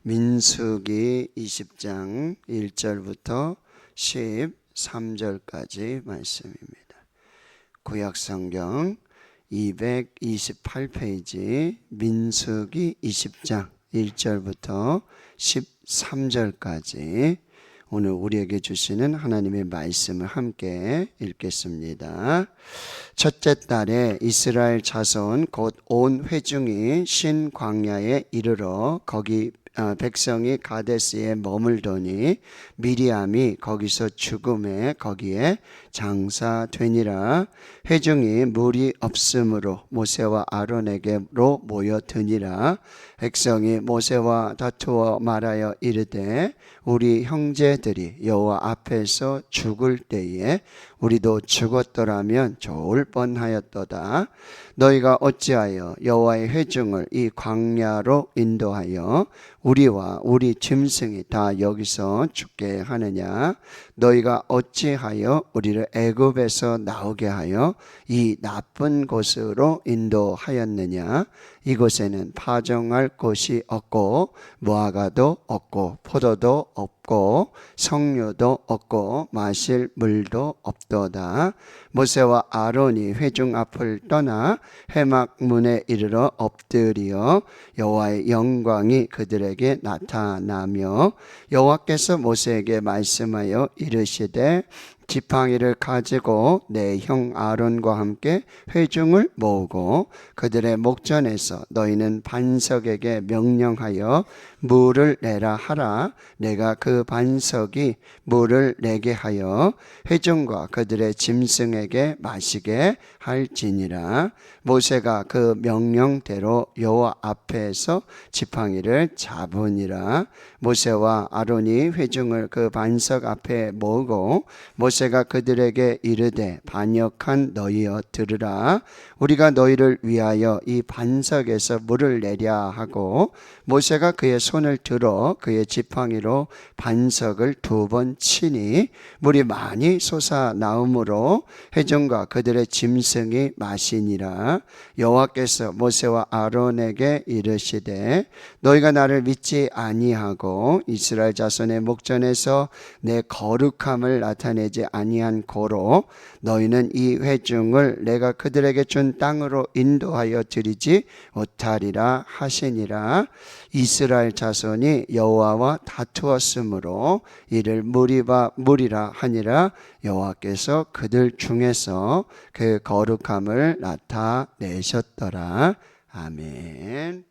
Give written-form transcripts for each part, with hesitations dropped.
민수기 20장 1절부터 13절까지 말씀입니다. 구약성경 228페이지 민수기 20장 1절부터 13절까지 오늘 우리에게 주시는 하나님의 말씀을 함께 읽겠습니다. 첫째 달에 이스라엘 자손 곧 온 회중이 신 광야에 이르러 거기 백성이 가데스에 머물더니 미리암이 거기서 죽음에 거기에 장사되니라. 회중이 물이 없으므로 모세와 아론에게로 모여드니라. 백성이 모세와 다투어 말하여 이르되 우리 형제들이 여호와 앞에서 죽을 때에 우리도 죽었더라면 좋을 뻔하였도다. 너희가 어찌하여 여호와의 회중을 이 광야로 인도하여 우리와 우리 짐승이 다 여기서 죽게 하느냐? 너희가 어찌하여 우리를 애굽에서 나오게 하여 이 나쁜 곳으로 인도하였느냐? 이곳에는 파종할 곳이 없고 무화과도 없고 포도도 없고 석류도 없고 마실 물도 없도다. 모세와 아론이 회중 앞을 떠나 회막문에 이르러 엎드려 여호와의 영광이 그들에게 나타나며 여호와께서 모세에게 말씀하여 이르시되 지팡이를 가지고 내 형 아론과 함께 회중을 모으고 그들의 목전에서 너희는 반석에게 명령하여 물을 내라 하라. 내가 그 반석이 물을 내게 하여 회중과 그들의 짐승에게 마시게 할지니라. 모세가 그 명령대로 여호와 앞에서 지팡이를 잡으니라. 모세와 아론이 회중을 그 반석 앞에 모으고 모세가 그들에게 이르되 반역한 너희여 들으라. 우리가 너희를 위하여 이 반석에서 물을 내랴 하고 모세가 그의 손을 들어 그의 지팡이로 반석을 2번 치니 물이 많이 솟아나오므로 회중과 그들의 짐승이 마시니라. 여호와께서 모세와 아론에게 이르시되 너희가 나를 믿지 아니하고 이스라엘 자손의 목전에서 내 거룩함을 나타내지 아니한 고로 너희는 이 회중을 내가 그들에게 준 땅으로 인도하여 드리지 못하리라 하시니라. 이스라엘 자손이 여호와와 다투었으므로 이를 무리라 하니라. 여호와께서 그들 중에서 그 거룩함을 나타내셨더라. 아멘.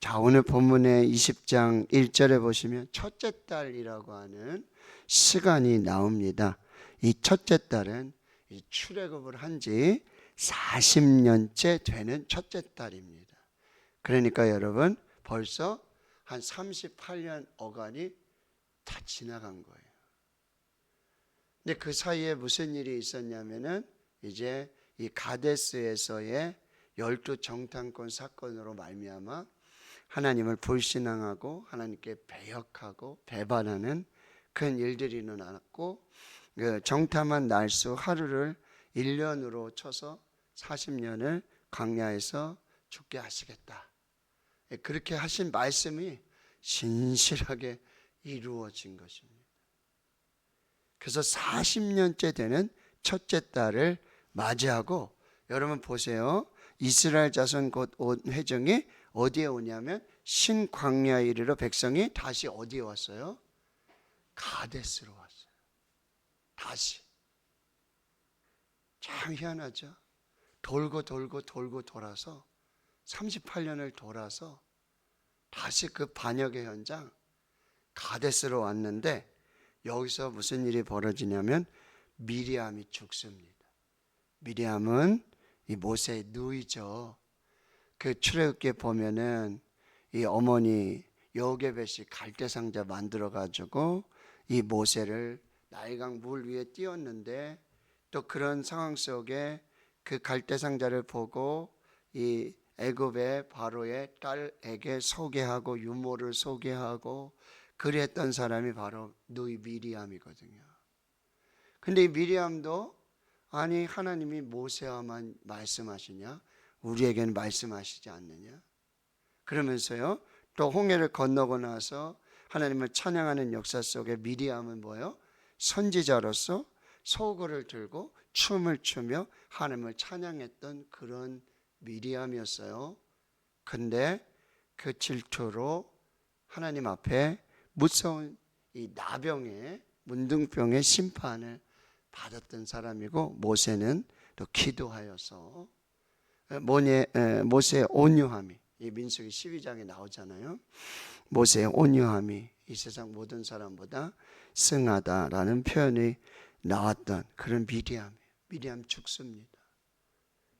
자, 오늘 본문의 20장 1절에 보시면 첫째 달이라고 하는 시간이 나옵니다. 이 첫째 달은 출애굽을 한 지 40년째 되는 첫째 달입니다. 그러니까 여러분 벌써 한 38년 어간이 다 지나간 거예요. 근데 그 사이에 무슨 일이 있었냐면은 이제 이 가데스에서의 12 정탐꾼 사건으로 말미암아 하나님을 불신앙하고 하나님께 배역하고 배반하는 큰 일들이 일어났고 그 정탐한 날수 하루를 1년으로 쳐서 40년을 광야에서 죽게 하시겠다. 그렇게 하신 말씀이 신실하게 이루어진 것입니다. 그래서 40년째 되는 첫째 달을 맞이하고 여러분 보세요. 이스라엘 자손 곧 온 회중이 어디에 오냐면 신광야에 이르러 백성이 다시 어디에 왔어요? 가데스로 왔어요. 다시. 참 희한하죠. 돌고 돌아서 38년을 돌아서 다시 그 반역의 현장 가데스로 왔는데 여기서 무슨 일이 벌어지냐면 미리암이 죽습니다. 미리암은 이 모세의 누이죠. 그 출애굽기에 보면은 이 어머니 여호게벳이 갈대상자 만들어 가지고 이 모세를 나일강 물 위에 띄웠는데 또 그런 상황 속에 그 갈대상자를 보고 이 애굽의 바로의 딸에게 소개하고 유모를 소개하고 그랬던 사람이 바로 누이 미리암이거든요. 근데 이 미리암도 아니 하나님이 모세와만 말씀하시냐? 우리에게는 말씀하시지 않느냐? 그러면서요 또 홍해를 건너고 나서 하나님을 찬양하는 역사 속에 미리암은 뭐예요? 선지자로서 소고를 들고 춤을 추며 하나님을 찬양했던 그런 미리암이었어요. 근데 그 질투로 하나님 앞에 무서운 이 나병의 문둥병의 심판을 받았던 사람이고, 모세는 또 기도하여서 모세의 온유함이, 이 민수기 12장에 나오잖아요. 모세의 온유함이 이 세상 모든 사람보다 승하다라는 표현이 나왔던 그런 미리암이에요. 미리암 죽습니다.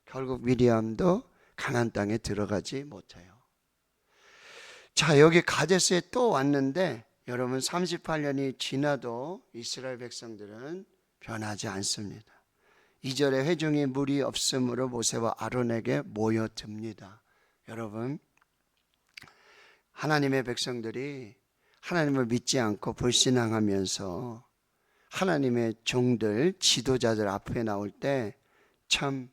결국 미리암도 가나안 땅에 들어가지 못해요. 자, 여기 가데스에 또 왔는데 여러분 38년이 지나도 이스라엘 백성들은 변하지 않습니다. 2절에 회중이 물이 없으므로 모세와 아론에게 모여듭니다. 여러분, 하나님의 백성들이 하나님을 믿지 않고 불신앙하면서 하나님의 종들, 지도자들 앞에 나올 때 참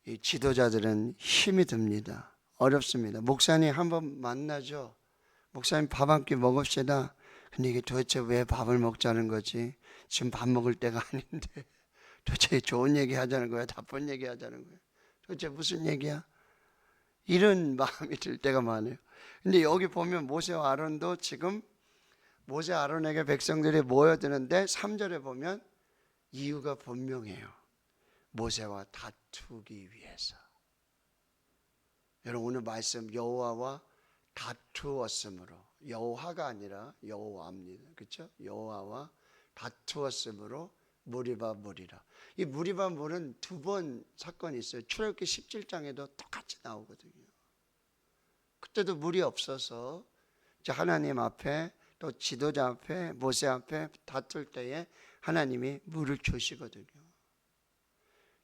이 지도자들은 힘이 듭니다. 어렵습니다. 목사님 한번 만나죠. 목사님 밥 한 끼 먹읍시다. 근데 이게 도대체 왜 밥을 먹자는 거지? 지금 밥 먹을 때가 아닌데 도대체 좋은 얘기 하자는 거야? 나쁜 얘기 하자는 거야? 도대체 무슨 얘기야? 이런 마음이 들 때가 많아요. 근데 여기 보면 모세와 아론도 지금 모세 아론에게 백성들이 모여드는데 3절에 보면 이유가 분명해요. 모세와 다투기 위해서. 여러분, 오늘 말씀 여호와와 다투었으므로, 여호와가 아니라 여호와입니다. 그렇죠? 여호와와 다투었으므로 무리바 무리라. 이 무리바 물은 두 번 사건이 있어요. 출애굽기 17장에도 똑같이 나오거든요. 그때도 물이 없어서 하나님 앞에 또 지도자 앞에 모세 앞에 다툴 때에 하나님이 물을 주시거든요.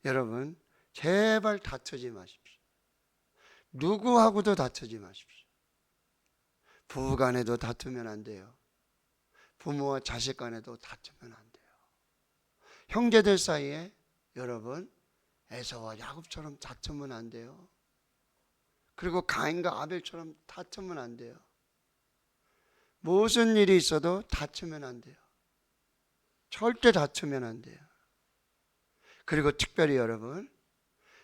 여러분, 제발 다투지 마십시오. 누구하고도 다투지 마십시오. 부부 간에도 다투면 안 돼요. 부모와 자식 간에도 다투면 안 돼요. 형제들 사이에 여러분 에서와 야곱처럼 다투면 안 돼요. 그리고 가인과 아벨처럼 다투면 안 돼요. 무슨 일이 있어도 다투면 안 돼요. 절대 다투면 안 돼요. 그리고 특별히 여러분,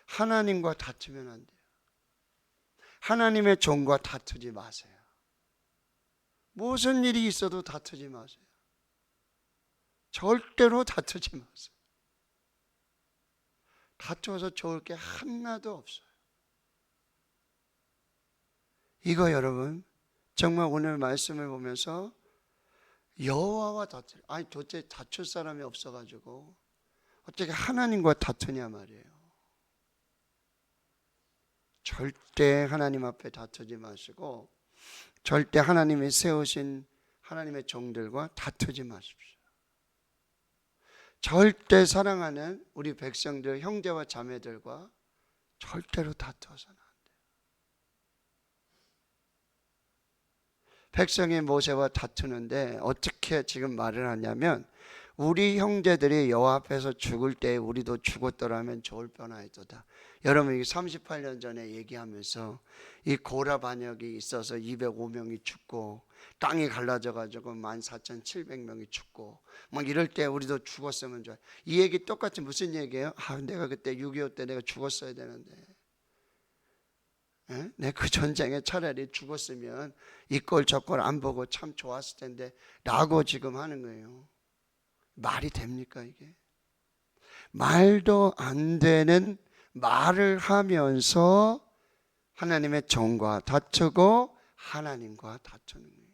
하나님과 다투면 안 돼요. 하나님의 종과 다투지 마세요. 무슨 일이 있어도 다투지 마세요. 절대로 다투지 마세요. 다투어서 좋을 게 하나도 없어요. 이거 여러분, 정말 오늘 말씀을 보면서 여호와와 다투, 아니 도대체 다툴 사람이 없어가지고 어떻게 하나님과 다투냐 말이에요. 절대 하나님 앞에 다투지 마시고 절대 하나님이 세우신 하나님의 종들과 다투지 마십시오. 절대 사랑하는 우리 백성들, 형제와 자매들과 절대로 다투어서는 안 돼요. 백성이 모세와 다투는데 어떻게 지금 말을 하냐면, 우리 형제들이 여호와 앞에서 죽을 때 우리도 죽었더라면 좋을 뻔하였도다. 여러분, 이게 38년 전에 얘기하면서 이 고라 반역이 있어서 205명이 죽고 땅이 갈라져 가지고 14,700명이 죽고 막 이럴 때 우리도 죽었으면 좋아요. 이 얘기 똑같이 무슨 얘기예요? 내가 그때 6.25 때 내가 죽었어야 되는데, 내가 그 전쟁에 차라리 죽었으면 이 꼴 저 꼴 안 보고 참 좋았을 텐데 라고 지금 하는 거예요. 말이 됩니까 이게? 말도 안 되는 말을 하면서 하나님의 종과 다투고 하나님과 다투는 거예요.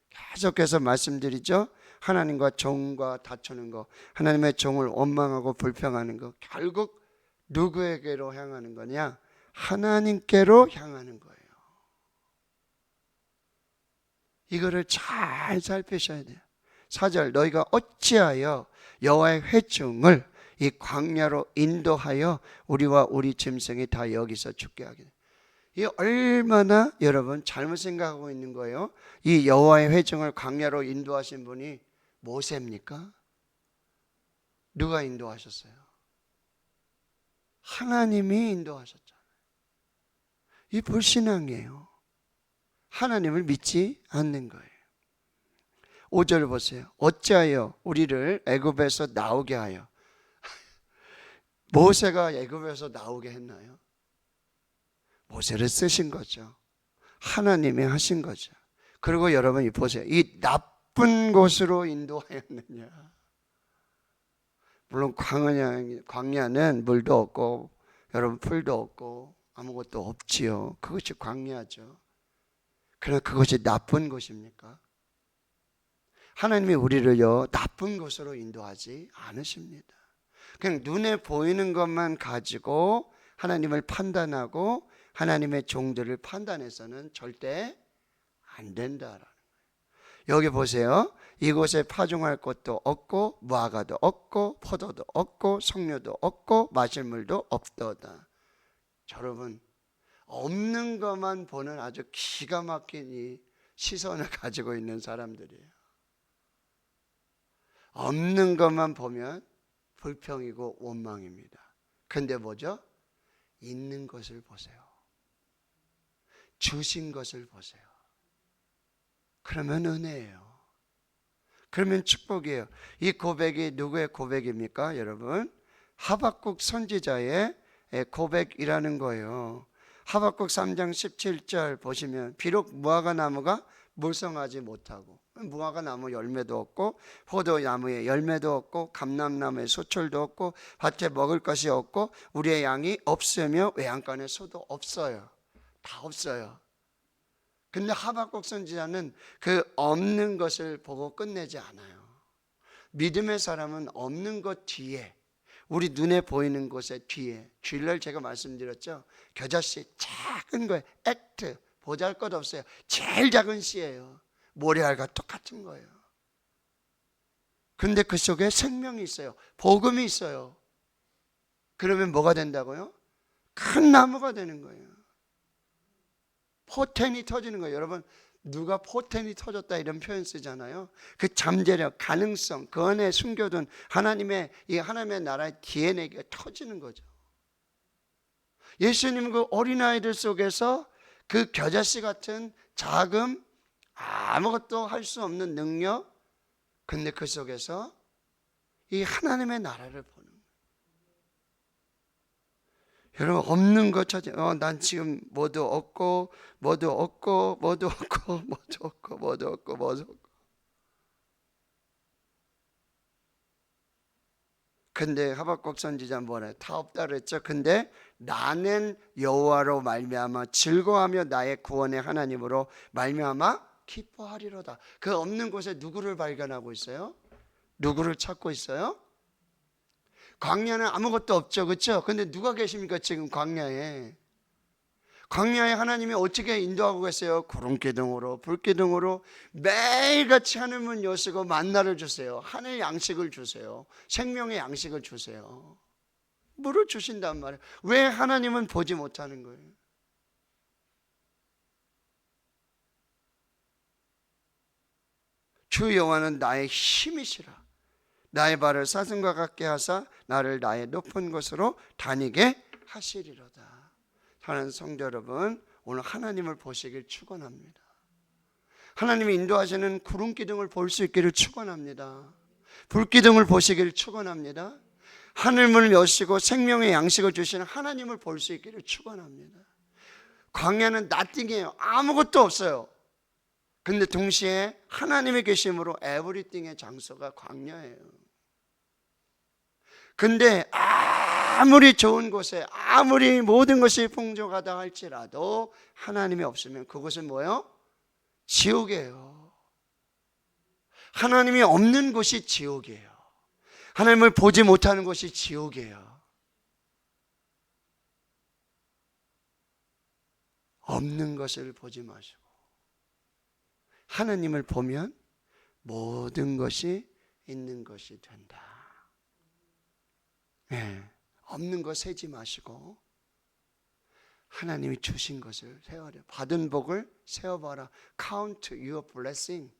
계속해서 말씀드리죠. 하나님과 종과 다투는 거, 하나님의 종을 원망하고 불평하는 거, 결국 누구에게로 향하는 거냐? 하나님께로 향하는 거예요. 이거를 잘 살피셔야 돼요. 4절, 너희가 어찌하여 여호와의 회중을 이 광야로 인도하여 우리와 우리 짐승이 다 여기서 죽게 하게 돼. 이 얼마나 여러분 잘못 생각하고 있는 거예요. 이 여호와의 회중을 광야로 인도하신 분이 모세입니까? 누가 인도하셨어요? 하나님이 인도하셨잖아요. 이 불신앙이에요. 하나님을 믿지 않는 거예요. 5절 보세요. 어찌하여 우리를 애굽에서 나오게 하여. 모세가 애굽에서 나오게 했나요? 모세를 쓰신 거죠. 하나님이 하신 거죠. 그리고 여러분 보세요. 이 나쁜 곳으로 인도하였느냐. 물론 광야는 물도 없고 여러분 풀도 없고 아무것도 없지요. 그것이 광야죠. 그러나 그것이 나쁜 곳입니까? 하나님이 우리를요 나쁜 곳으로 인도하지 않으십니다. 그냥 눈에 보이는 것만 가지고 하나님을 판단하고 하나님의 종들을 판단해서는 절대 안 된다라는 거예요. 여기 보세요. 이곳에 파종할 것도 없고 무화과도 없고 포도도 없고 석류도 없고 마실 물도 없도다. 여러분 없는 것만 보는 아주 기가 막힌 이 시선을 가지고 있는 사람들이에요. 없는 것만 보면 불평이고 원망입니다. 근데 뭐죠? 있는 것을 보세요. 주신 것을 보세요. 그러면 은혜예요. 그러면 축복이에요. 이 고백이 누구의 고백입니까, 여러분? 하박국 선지자의 고백이라는 거예요. 하박국 3장 17절 보시면 비록 무화과 나무가 물성하지 못하고 무화과 나무 열매도 없고 포도나무에 열매도 없고 감람나무에 소철도 없고 밭에 먹을 것이 없고 우리의 양이 없으며 외양간에 소도 없어요. 다 없어요. 근데 하박국 선지자는 그 없는 것을 보고 끝내지 않아요. 믿음의 사람은 없는 것 뒤에 우리 눈에 보이는 곳의 뒤에 주일날 제가 말씀드렸죠. 겨자씨 작은 거예요. 액트 보잘것없어요. 제일 작은 씨예요. 모래알과 똑같은 거예요. 근데 그 속에 생명이 있어요. 복음이 있어요. 그러면 뭐가 된다고요? 큰 나무가 되는 거예요. 포텐이 터지는 거예요. 여러분 누가 포텐이 터졌다 이런 표현 쓰잖아요. 그 잠재력, 가능성, 그 안에 숨겨둔 하나님의 나라의 DNA가 터지는 거죠. 예수님은 그 어린아이들 속에서 그 겨자씨 같은 자금, 아무것도 할 수 없는 능력, 근데 그 속에서 이 하나님의 나라를 보는 거예요. 여러분 없는 것 찾아. 난 지금 뭐도 없고 뭐도 없고 뭐도 없고 뭐도 없고 뭐도 없고 뭐도 없고. 근데 하박국 선지자 뭐래? 다 없다 그랬죠. 근데 나는 여호와로 말미암아 즐거워하며 나의 구원의 하나님으로 말미암아 기뻐하리로다. 그 없는 곳에 누구를 발견하고 있어요? 누구를 찾고 있어요? 광야는 아무것도 없죠. 그렇죠? 근데 누가 계십니까 지금 광야에? 광야에 하나님이 어떻게 인도하고 계세요? 구름기둥으로 불기둥으로 매일같이 하늘문 여시고 만나를 주세요. 하늘 양식을 주세요. 생명의 양식을 주세요. 물을 주신단 말이에요. 왜 하나님은 보지 못하는 거예요? 주 여호와는 나의 힘이시라. 나의 발을 사슴과 같게 하사 나를 나의 높은 곳으로 다니게 하시리로다. 사랑하는 성도 여러분, 오늘 하나님을 보시길 축원합니다. 하나님이 인도하시는 구름기둥을 볼 수 있기를 축원합니다. 불기둥을 보시길 축원합니다. 하늘문을 여시고 생명의 양식을 주시는 하나님을 볼 수 있기를 축원합니다. 광야는 나띵이에요. 아무것도 없어요. 근데 동시에 하나님의 계심으로 에브리띵의 장소가 광야예요. 근데 아무리 좋은 곳에 아무리 모든 것이 풍족하다 할지라도 하나님이 없으면 그곳은 뭐예요? 지옥이에요. 하나님이 없는 곳이 지옥이에요. 하나님을 보지 못하는 곳이 지옥이에요. 없는 것을 보지 마시고 하나님을 보면 모든 것이 있는 것이 된다. 네, 없는 것 세지 마시고 하나님이 주신 것을 세워라. 받은 복을 세어봐라. Count your blessing.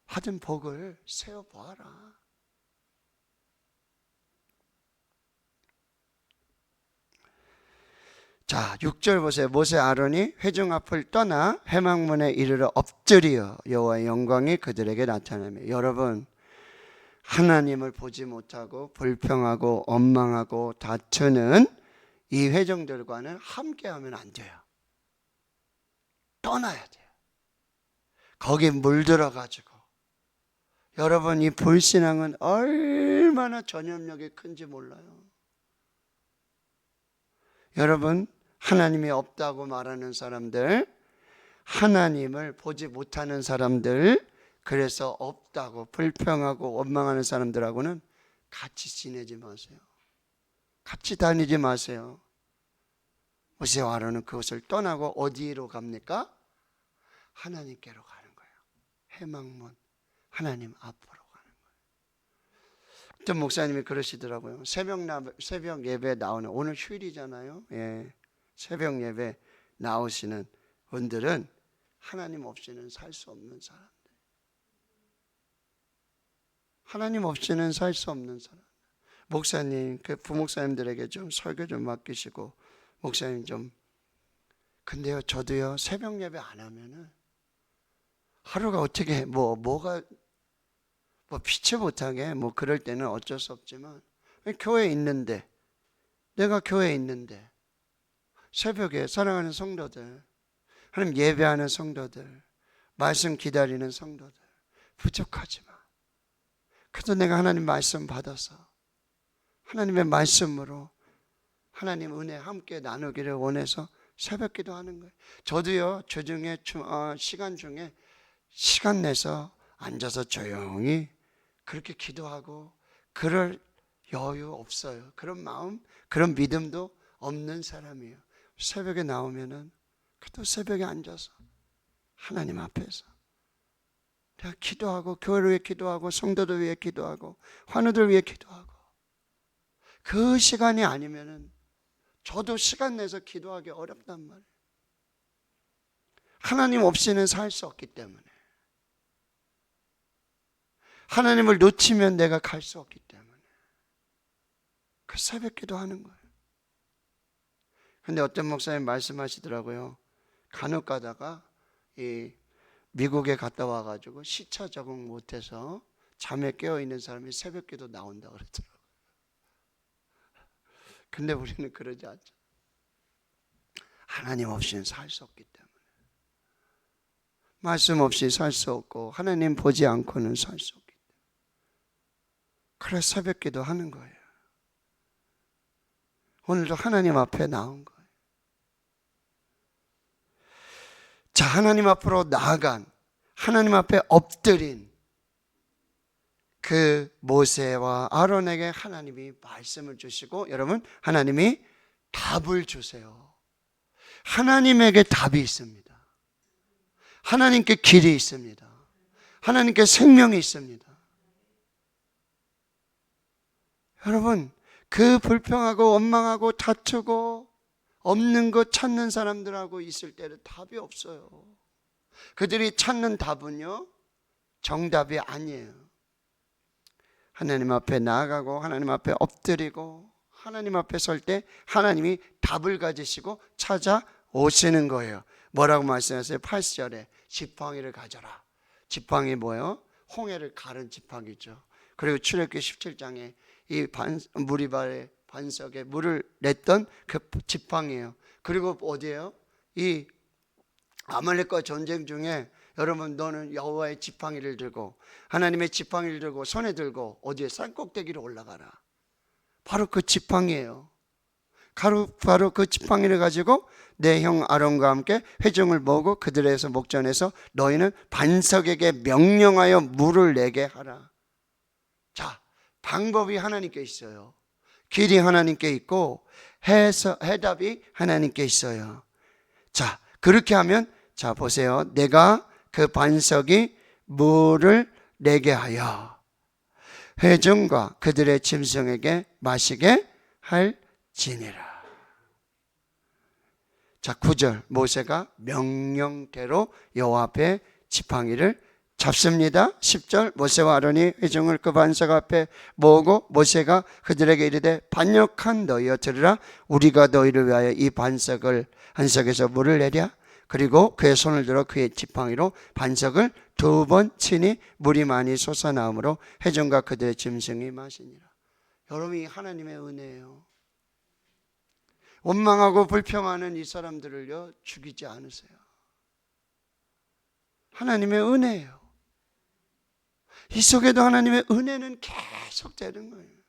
받은 복을 세어봐라. 자, 6절 보세요. 모세 아론이 회중 앞을 떠나 회막문에 이르러 엎드려 여호와의 영광이 그들에게 나타나며. 여러분, 하나님을 보지 못하고 불평하고 원망하고 다투는 이 회중들과는 함께하면 안 돼요. 떠나야 돼요. 거기 물들어가지고. 여러분, 이 불신앙은 얼마나 전염력이 큰지 몰라요. 여러분, 하나님이 없다고 말하는 사람들, 하나님을 보지 못하는 사람들, 그래서 없다고 불평하고 원망하는 사람들하고는 같이 지내지 마세요. 같이 다니지 마세요. 모세와 아론은 그것을 떠나고 어디로 갑니까? 하나님께로 가는 거예요. 회막문, 하나님 앞으로 가는 거예요. 어떤 목사님이 그러시더라고요. 새벽 예배 나오는, 오늘 휴일이잖아요. 예, 새벽 예배 나오시는 분들은 하나님 없이는 살 수 없는 사람들. 하나님 없이는 살 수 없는 사람. 목사님, 그 부목사님들에게 좀 설교 좀 맡기시고, 목사님 좀, 근데요, 저도요, 새벽 예배 안 하면은 하루가 어떻게, 뭐가, 피치 못하게, 그럴 때는 어쩔 수 없지만, 교회에 있는데, 내가 교회에 있는데, 새벽에 사랑하는 성도들, 하나님 예배하는 성도들, 말씀 기다리는 성도들, 부족하지 마. 그래도 내가 하나님 말씀 받아서 하나님의 말씀으로 하나님 은혜 함께 나누기를 원해서 새벽 기도하는 거예요. 저도요, 주중에 시간 중에 시간 내서 앉아서 조용히 그렇게 기도하고 그럴 여유 없어요. 그런 마음, 그런 믿음도 없는 사람이에요. 새벽에 나오면은 그래도 새벽에 앉아서 하나님 앞에서 내가 기도하고, 교회를 위해 기도하고, 성도들 위해 기도하고, 환우들 위해 기도하고. 그 시간이 아니면은 저도 시간 내서 기도하기 어렵단 말이에요. 하나님 없이는 살 수 없기 때문에. 하나님을 놓치면 내가 갈 수 없기 때문에. 그 새벽 기도하는 거예요. 근데 어떤 목사님 말씀하시더라고요. 간혹 가다가 미국에 갔다 와가지고 시차 적응 못해서 잠에 깨어있는 사람이 새벽 기도 나온다 그러더라고요. 근데 우리는 그러지 않죠. 하나님 없이는 살 수 없기 때문에. 말씀 없이 살 수 없고 하나님 보지 않고는 살 수 없기 때문에. 그래서 새벽 기도 하는 거예요. 오늘도 하나님 앞에 나온 거예요. 자, 하나님 앞으로 나아간, 하나님 앞에 엎드린 그 모세와 아론에게 하나님이 말씀을 주시고, 여러분, 하나님이 답을 주세요. 하나님에게 답이 있습니다. 하나님께 길이 있습니다. 하나님께 생명이 있습니다. 여러분, 그 불평하고 원망하고 다투고 없는 것 찾는 사람들하고 있을 때는 답이 없어요. 그들이 찾는 답은요, 정답이 아니에요. 하나님 앞에 나아가고 하나님 앞에 엎드리고 하나님 앞에 설 때 하나님이 답을 가지시고 찾아오시는 거예요. 뭐라고 말씀하세요? 8절에 지팡이를 가져라. 지팡이 뭐예요? 홍해를 가른 지팡이죠. 그리고 출애굽기 17장에 이 무리발의 반석에 물을 냈던 그 지팡이에요. 그리고 어디에요? 이 아말렉과 전쟁 중에 여러분, 너는 여호와의 지팡이를 들고 하나님의 지팡이를 들고 손에 들고 어디에 산꼭대기로 올라가라. 바로 그 지팡이에요. 바로 그 지팡이를 가지고 내 형 아론과 함께 회중을 모으고 그들에서 목전에서 너희는 반석에게 명령하여 물을 내게 하라. 자, 방법이 하나님께 있어요. 길이 하나님께 있고 해답이 하나님께 있어요. 자, 그렇게 하면, 자 보세요. 내가 그 반석이 물을 내게 하여 회중과 그들의 짐승에게 마시게 할지니라. 자, 9절 모세가 명령대로 여호와 앞에 지팡이를 잡습니다. 10절 모세와 아론이 회중을 그 반석 앞에 모으고 모세가 그들에게 이르되 반역한 너희여 들으라. 우리가 너희를 위하여 이 반석에서 물을 내랴. 그리고 그의 손을 들어 그의 지팡이로 반석을 2번 치니 물이 많이 솟아나오므로 회중과 그들의 짐승이 마시니라. 여러분, 이 하나님의 은혜예요. 원망하고 불평하는 이 사람들을요 죽이지 않으세요. 하나님의 은혜예요. 이 속에도 하나님의 은혜는 계속 되는 거예요.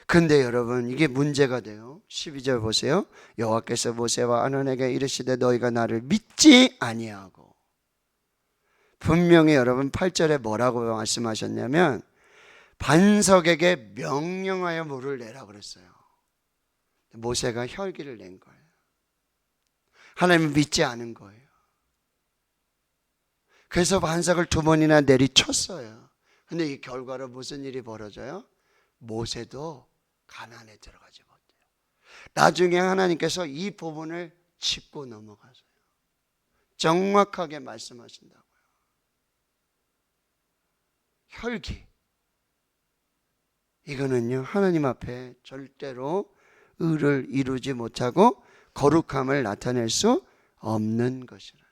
근데 여러분, 이게 문제가 돼요. 12절 보세요. 여호와께서 모세와 아론에게 이르시되 너희가 나를 믿지 아니하고. 분명히 여러분 8절에 뭐라고 말씀하셨냐면 반석에게 명령하여 물을 내라 그랬어요. 모세가 혈기를 낸 거예요. 하나님을 믿지 않은 거예요. 그래서 반석을 2번이나 내리쳤어요. 근데 이 결과로 무슨 일이 벌어져요? 모세도 가나안에 들어가지 못해요. 나중에 하나님께서 이 부분을 짚고 넘어가세요. 정확하게 말씀하신다고요. 혈기, 이거는요 하나님 앞에 절대로 의를 이루지 못하고 거룩함을 나타낼 수 없는 것이라는 거예요.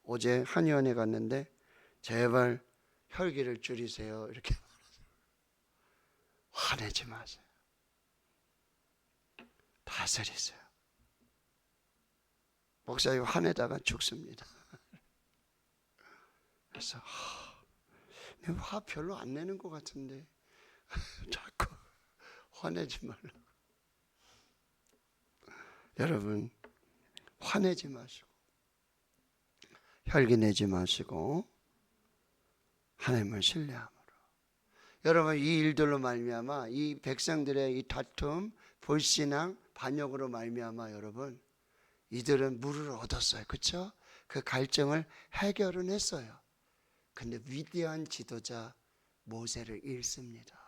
어제 한의원에 갔는데 제발 혈기를 줄이세요 이렇게 말하세요. 화내지 마세요. 다스리세요. 목사님 화내다가 죽습니다. 그래서 화 별로 안 내는 것 같은데 자꾸 화내지 말라고. 여러분, 화내지 마시고 혈기 내지 마시고 하나님을 신뢰함으로, 여러분 이 일들로 말미암아 이 백성들의 이 다툼, 불신앙, 반역으로 말미암아 여러분 이들은 물을 얻었어요. 그렇죠? 그 갈증을 해결은 했어요. 근데 위대한 지도자 모세를 잃습니다.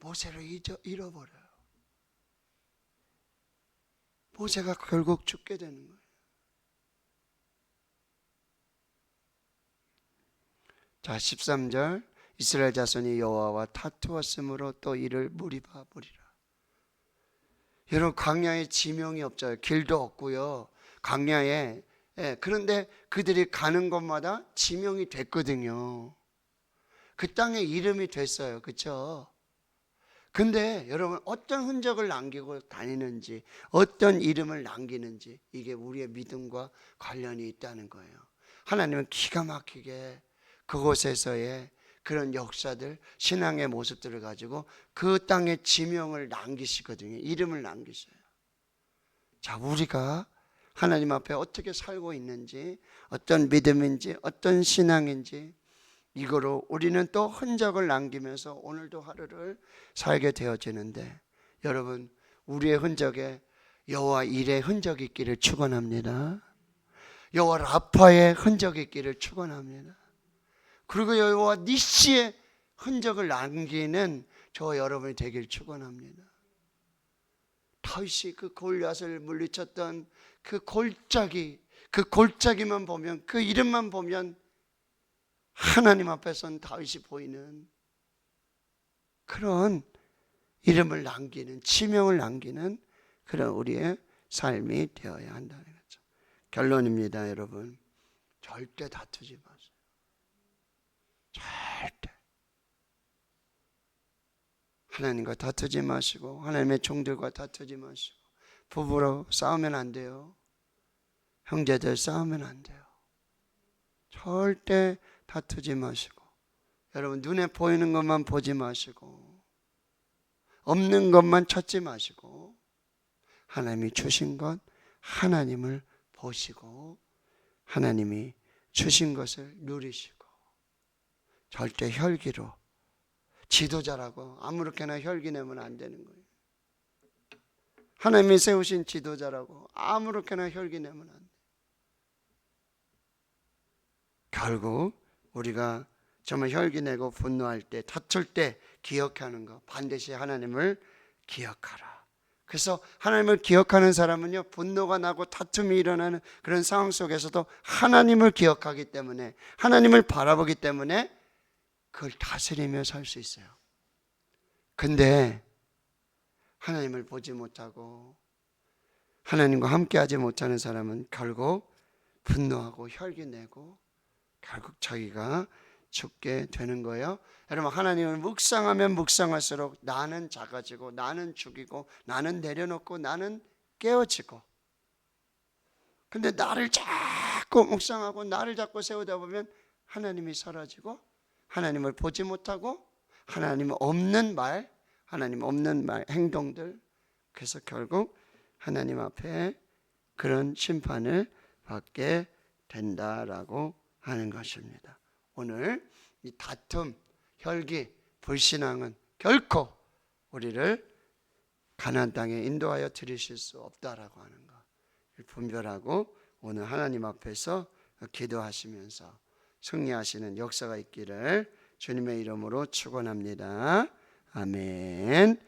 모세를 잃어버려요. 모세가 결국 죽게 되는 거예요. 자, 13절 이스라엘 자손이 여호와와 다투었으므로 또 이를 무리바 보리라. 여러분, 광야에 지명이 없어요. 길도 없고요. 광야에, 그런데 그들이 가는 곳마다 지명이 됐거든요. 그 땅에 이름이 됐어요. 그렇죠? 근데 여러분, 어떤 흔적을 남기고 다니는지, 어떤 이름을 남기는지, 이게 우리의 믿음과 관련이 있다는 거예요. 하나님은 기가 막히게 그곳에서의 그런 역사들, 신앙의 모습들을 가지고 그 땅에 지명을 남기시거든요. 이름을 남기셔요. 자, 우리가 하나님 앞에 어떻게 살고 있는지, 어떤 믿음인지, 어떤 신앙인지, 이거로 우리는 또 흔적을 남기면서 오늘도 하루를 살게 되어지는데, 여러분, 우리의 흔적에 여호와 일의 흔적이 있기를 축원합니다. 여호와 라파의 흔적이 있기를 축원합니다. 그리고 여호와 니시의 흔적을 남기는 저 여러분이 되길 축원합니다. 다윗이 그 골리앗을 물리쳤던 그 골짜기만 보면, 그 이름만 보면 하나님 앞에선 다윗이 보이는 그런 이름을 남기는, 지명을 남기는 그런 우리의 삶이 되어야 한다는 거죠. 결론입니다, 여러분. 절대 다투지 마세요. 절대. 하나님과 다투지 마시고 하나님의 종들과 다투지 마시고 부부로 싸우면 안 돼요. 형제들 싸우면 안 돼요. 절대 다투지 마시고, 여러분 눈에 보이는 것만 보지 마시고 없는 것만 찾지 마시고 하나님이 주신 것 하나님을 보시고 하나님이 주신 것을 누리시고, 절대 혈기로 지도자라고 아무렇게나 혈기 내면 안 되는 거예요. 하나님이 세우신 지도자라고 아무렇게나 혈기 내면 안 돼요. 결국 우리가 정말 혈기 내고 분노할 때, 다툴 때 기억하는 거, 반드시 하나님을 기억하라. 그래서 하나님을 기억하는 사람은요, 분노가 나고 다툼이 일어나는 그런 상황 속에서도 하나님을 기억하기 때문에, 하나님을 바라보기 때문에 그걸 다스리며 살 수 있어요. 근데 하나님을 보지 못하고 하나님과 함께하지 못하는 사람은 결국 분노하고 혈기내고 결국 자기가 죽게 되는 거예요. 여러분, 하나님을 묵상하면 묵상할수록 나는 작아지고, 나는 죽이고, 나는 내려놓고, 나는 깨어지고. 근데 나를 자꾸 묵상하고 나를 자꾸 세우다 보면 하나님이 사라지고, 하나님을 보지 못하고, 하나님 없는 말, 행동들. 그래서 결국 하나님 앞에 그런 심판을 받게 된다라고 하는 것입니다. 오늘 이 다툼, 혈기, 불신앙은 결코 우리를 가나안 땅에 인도하여 들이실 수 없다라고 하는 것 분별하고 오늘 하나님 앞에서 기도하시면서 승리하시는 역사가 있기를 주님의 이름으로 축원합니다. 아멘.